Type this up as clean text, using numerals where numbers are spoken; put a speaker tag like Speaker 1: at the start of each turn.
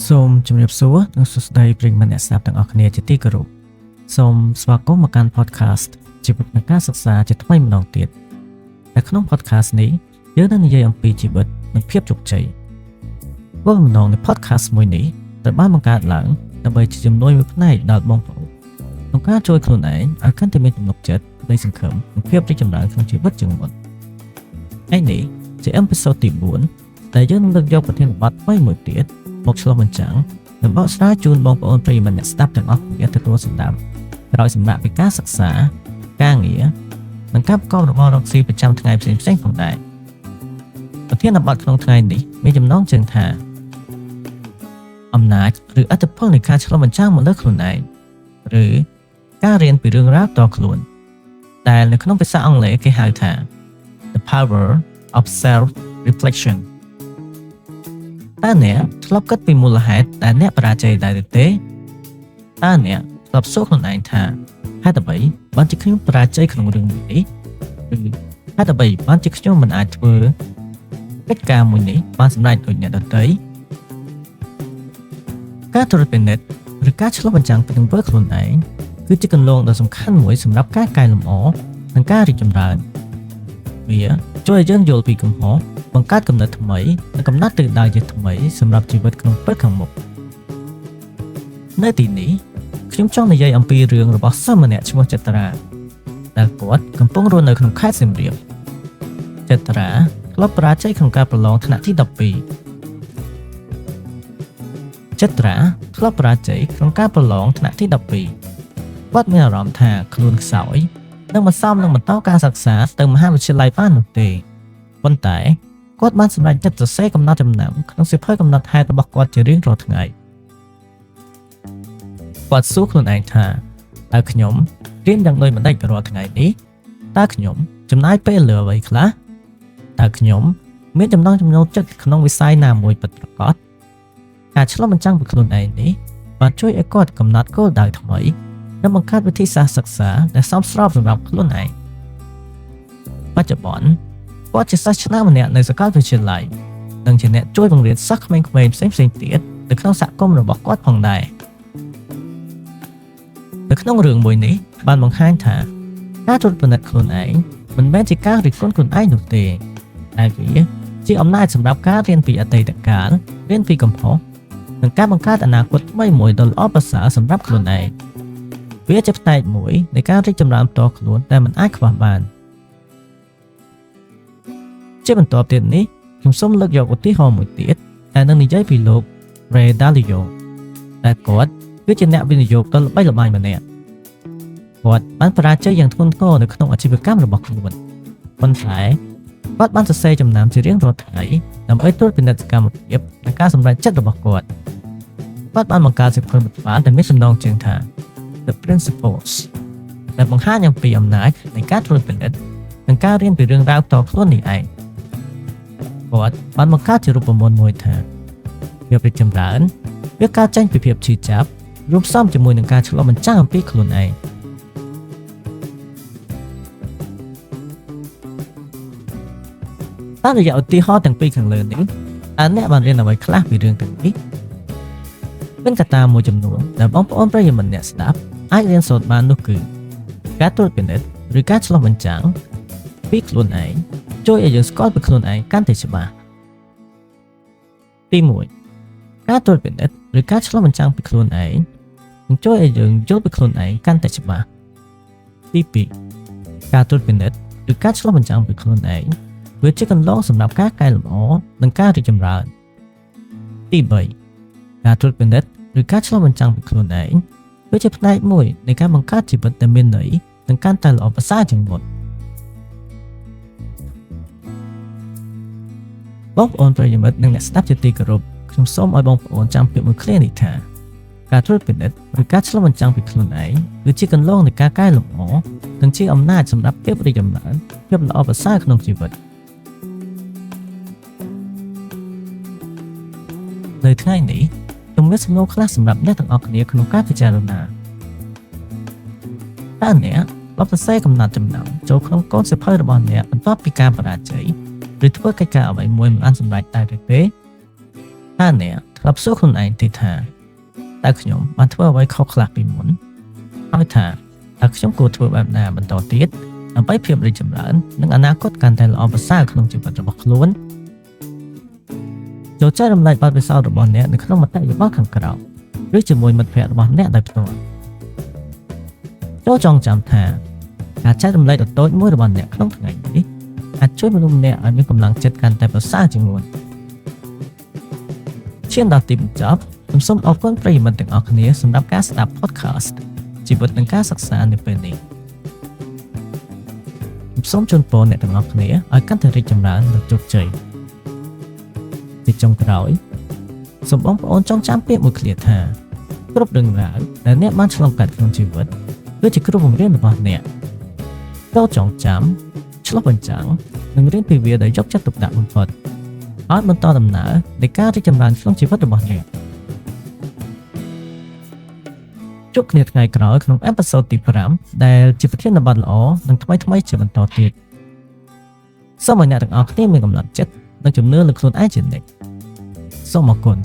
Speaker 1: សូមជម្រាបសួរនិងសួស្តីប្រិយមិត្តអ្នកស្ដាប់ទាំងអស់គ្នាជាទីគោរពសូមស្វាគមន៍មកកាន់ podcast ជីវិតនៃការសិក្សាជាថ្មីម្ដងទៀតនៅក្នុង podcast នេះយើងនឹងនិយាយអំពីជីវិតនិងភាពជោគជ័យគោលបំណងនៃ podcast មួយនេះត្រូវបានបង្កើតឡើងដើម្បីជាជំនួយមួយផ្នែកដល់បងប្អូនក្នុងការជួយខ្លួនឯងឲ្យកាន់តែមានទំនុកចិត្តនៃសង្ឃឹមនិងភាពរីកចម្រើនក្នុងជីវិតជាងមុនហើយនេះជាអេពីសូតទី4ដែលយើងនឹងលើកយកប្រធានបទថ្មីមួយទៀតមកឆ្លុះបញ្ចាំងនិងបកស្រាយជូនបងប្អូនប្រិយមិត្តអ្នកស្ដាប់ទាំងអស់គ្នាទទួលស្ដាប់ក្រោយសម្រាប់ពីការសិក្សាការងារនិងការប្រកបរបររកស៊ីប្រចាំថ្ងៃផ្សេងៗផងដែរប្រធានបទក្នុងថ្ងៃនេះមានចំណងជើងថាអំណាចឬឥទ្ធិពលនៃការឆ្លុះបញ្ចាំងមកលើខ្លួនឯងឬការរៀនពីរឿងរ៉ាវតខ្លួនដែលនៅក្នុងភាសាអង់គ្លេសគេហៅថា The Power of Self Reflection តើអ្នកធ្លាប់គិតពីមូលហេតុដែលអ្នកបរាជ័យដែរឬទេតើអ្នកធ្លាប់សួរខ្លួនឯងថាហេតុអ្វីបានជាខ្ញុំបរាជ័យក្នុងរឿងមួយនេះឬហេតុអ្វីបានជាខ្ញុំមិនអាចធ្វើកិច្ចការមួយនេះបានសម្រេចដូចអ្នកដទៃការត្រួតពិនិត្យឬការឆ្លុះបញ្ចាំងពីទង្វើខ្លួនឯងគឺជាគន្លងដ៏សំខាន់មួយសម្រាប់ការកែលម្អនិងការរីកចម្រើនវាជួយឲ្យយើងយល់ពីកំហុសបង្កើតគំនិតថ្មីនិងកំណត់ទិសដៅជាថ្មីសម្រាប់ជីវិតក្នុងពេលខាងមុខនៅទីនេះខ្ញុំចង់និយាយអំពីរឿងរបស់សិស្សម្នាក់ឈ្មោះចត្រាដែលគាត់កំពុងរស់នៅក្នុងខេត្តសៀមរាបចត្រាធ្លាប់បរាជ័យក្នុងការប្រឡងថ្នាក់ទី12ចត្រាធ្លាប់បរាជ័យក្នុងការប្រឡងថ្នាក់ទី12គាត់មានអារម្មណ៍ថាខ្លួនខ្សោយនិងមិនសមនឹងបន្តការសិក្សាទៅមហាវិទ្យាល័យបាននោះទេប៉ុន្តែគាត់បានសម្រេចចិត្តសរសេរកំណត់ចំណាំក្នុងសៀវភៅកំណត់ហេតុរបស់គាត់ជារៀងរាល់ថ្ងៃគាត់សួរខ្លួនឯងថាតើខ្ញុំរៀនយ៉ាងដូចម្តេចរាល់ថ្ងៃនេះតើខ្ញុំចំណាយពេលលើអ្វីខ្លះតើខ្ញុំមានចំណង់ចំណូលចិត្តក្នុងវិស័យណាមួយពិតប្រាកដការឆ្លុះបញ្ចាំងពីខ្លួនឯងនេះបានជួយឲ្យគាត់កំណត់គោលដៅថ្មីនិងបង្កើតវិធីសាស្ត្រសិក្សាដែលសមស្របសម្រាប់ខ្លួនឯងបច្ចុប្បន្នគាត់ជាសិស្សឆ្នើមម្នាក់នៅសាកលវិទ្យាល័យនិងជាអ្នកជួយបង្រៀនសិស្សក្មេងៗផ្សេងៗទៀតនៅក្នុងសហគមន៍របស់គាត់ផងដែរនៅក្នុងរឿងមួយនេះបានបង្ហាញថាការត្រួតពិនិត្យខ្លួនឯងមិនមែនជាការរិះគន់ខ្លួនឯងនោះទេតែវាជាអំណាចសម្រាប់ការរៀនពីអតីតកាលរៀនពីកំហុសនិងការបង្កើតអនាគតថ្មីមួយដ៏ល្អប្រសើរសម្រាប់ខ្លួនឯងវាជាផ្នែកមួយនៃការរីកចម្រើនផ្ទាល់ខ្លួនដែលមិនអាចខ្វះបានជាបន្តទៀតនេះខ្ញុំសូមលើកយកឧទាហរណ៍មួយទៀតដែលនឹងនិយាយពីលោក Ray Dalio ដែលគាត់គឺជាអ្នកវិនិយោគដ៏ល្បីល្បាញម្នាក់គាត់បានបរាជ័យយ៉ាងធ្ងន់ធ្ងរនៅក្នុងអាជីវកម្មរបស់ខ្លួនប៉ុន្តែគាត់បានសរសេរចំណាំជារៀងរាល់ថ្ងៃដើម្បីត្រួតពិនិត្យសកម្មភាពនិងការសម្រេចចិត្តរបស់គាត់បានបង្កើតសៀវភៅមួយក្បាលដែលមានចំណងជើងថា The Principles ដែលបង្ហាញអំពីអំណាចនៃការត្រួតពិនិត្យនិងការរៀនពីរឿងរ៉ាវផ្ទាល់ខ្លួននេះឯងគាត់បានបង្កើតជារូបមន្តមួយថាភាពរីកចម្រើនវាកើតចេញពីភាពឈឺចាប់រួមផ្សំជាមួយនឹងការឆ្លុះបញ្ចាំងអំពីខ្លួនឯងតាមរយៈឧទាហរណ៍ទាំងពីរខាងលើនេះតើអ្នកបានរៀនអ្វីខ្លះពីរឿងទាំងនេះមានកត្តាមួយចំនួនដែលបងប្អូនប្រិយមិត្តអ្នកស្ដាប់អាចរៀនសូត្របាននោះគឺការត្រួតពិនិត្យឬការឆ្លុះបញ្ចាំងពីខ្លួនឯងជួយឲ្យយើងស្គាល់ពីខ្លួនឯងកាន់តែច្បាស់ទី1ការត្រួតពិនិត្យឬការឆ្លុះបញ្ចាំងពីខ្លួនឯងនឹងជួយឲ្យយើងយល់ពីខ្លួនឯងកាន់តែច្បាស់ទី2ការត្រួតពិនិត្យឬការឆ្លុះបញ្ចាំងពីខ្លួនឯងវាជាគន្លងសម្រាប់ការកែលម្អនិងការរីកចម្រើនទី3ការត្រួតពិនិត្យឬការឆ្លុះបញ្ចាំងពីខ្លួនឯងវាជាផ្នែកមួយនៃការបង្កើតជីវិតដែលមានន័យនិងកាន់តែល្អប្រសើរជាងមុនបងប្អូនប្រិយមិត្តនិងអ្នកស្ដាប់ជាទីគោរពខ្ញុំសូមឲ្យបងប្អូនចាំពាក្យមួយឃ្លានេះថាការត្រួតពិនិត្យឬការឆ្លុះបញ្ចាំងពីខ្លួនឯងគឺជាគន្លងនៃការកែលម្អនិងជាអំណាចសម្រាប់ភាពរីកចម្រើនភាពល្អប្រសើរក្នុងជីវិតនៅថ្ងៃនេះខ្ញុំមានសំណួរខ្លះសម្រាប់អ្នកទាំងអស់គ្នាក្នុងការពិចារណាតើអ្នកបានសរសេរកំណត់ចំណាំចូលក្នុងកូនសៀវភៅរបស់អ្នកបន្ទាប់ពីការបរាជ័យឬធ្វើកិច្ចការអ្វីមួយមិនបានសម្រេចដែរឬទេតើអ្នកធ្ ក្លាប់សួរខ្លួនឯងទីថាតើខ្ញុំបានធ្វើអ្វីខុសខ្លះពីមុនហើយថាតើខ្ញុំគួរធ្វើបែបណាបន្តទៀតដើម្បីភាពរីកចម្រើននិងអនាគតកាន់តែល្អប្រសើរក្នុងជីវិតរបស់ខ្លួនចូលចែករំលែកបទពិសោធន៍របស់អ្នកនៅក្នុងមតិយោបល់ខាងក្រោមឬជាមួយមិត្តភ័ក្តិរបស់អ្នកដោយផ្ទាល់ចូលចងចាំថាការចែករំលែកដ៏តូចមួយរបស់អ្នកក្នុងថ្ងៃនេះអាចជួយមនុស្សម្នាក់ឲ្យមានកម្លាំងចិត្តកាន់តែប្រសើរជាងមុនឈានដល់ទីបញ្ចប់ខ្ញុំសូមអរគុណប្រិយមិត្តទាំងអស់គ្នាសម្រាប់ការស្ដាប់ podcast ជីវិតនិងការសិក្សានៅពេលនេះខ្ញុំសូមជូនពរអ្នកទាំងអស់គ្នាឲ្យកាន់តែរីកចម្រើននិងជោគជ័យទីចុងក្រោយសូមបងប្អូនចងចាំពាក្យមួយឃ្លាថាគ្រប់រឿងរ៉ាវដែលអ្នកបានឆ្លងកាត់ក្នុងជីវិតគឺជាគ្រូបង្រៀនរបស់អ្នកចូលចងចាំឆ្លុះបញ្ចាំងនិងរៀនពីវាដោយយកចិត្តទុកដាក់បំផុតឲ្យបន្តដំណើរនៃការរីកចម្រើនក្នុងជីវិតរបស់អ្នកជួបគ្នាថ្ងៃក្រោយក្នុងអេពីសូតទី5ដែលជាប្រធានបទល្អនិងថ្មីៗជាបន្តទៀតសូមឲ្យអ្នកទាំងអស់គ្នាមានកម្លាំងចិត្តនិងជំនឿលើខ្លួនឯងជានិច្ចសូមអរគុណ